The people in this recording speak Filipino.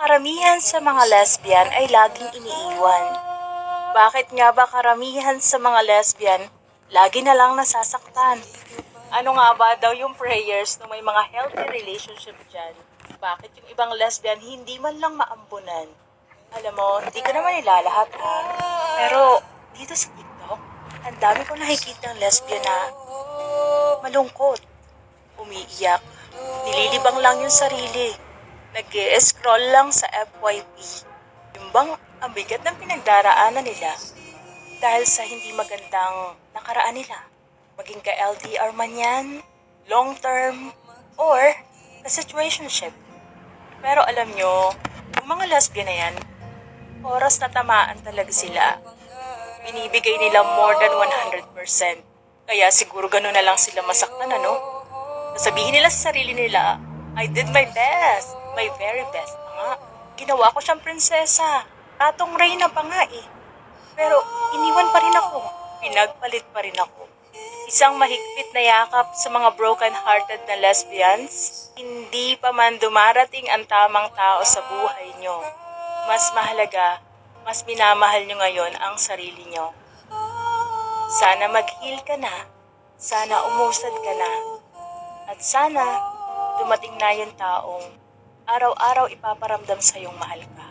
Karamihan sa mga lesbian ay laging iniiwan. Bakit nga ba karamihan sa mga lesbian lagi na lang nasasaktan? Ano nga ba daw yung prayers ng may mga healthy relationship dyan? Bakit yung ibang lesbian hindi man lang maambunan? Alam mo, hindi ko naman ilalahat ha. Pero dito sa TikTok, ang dami ko nakikita ng lesbian na malungkot, umiiyak, nililibang lang yung sarili, nag-scroll lang sa FYP. Yung bang ang bigat ng pinagdaraanan nila dahil sa hindi magandang nakaraan nila. Maging ka-LDR man yan, long-term, or ka-situationship. Pero alam nyo, yung mga lesbian na yan, oras na tamaan talaga sila. Binibigay nila more than 100%. Kaya siguro gano'n na lang sila masaktan, ano? Sasabihin nila sa sarili nila, I did my best, my very best pa nga. Ginawa ko siyang prinsesa, ratong reyna pa nga eh. Pero iniwan pa rin ako, pinagpalit pa rin ako. Isang mahigpit na yakap sa mga broken-hearted na lesbians, hindi pa man dumarating ang tamang tao sa buhay nyo. Mas mahalaga, mas minamahal nyo ngayon ang sarili nyo. Sana mag-heal ka na, sana umusad ka na, at sana dumating na yung taong araw-araw ipaparamdam sa iyong mahal ka.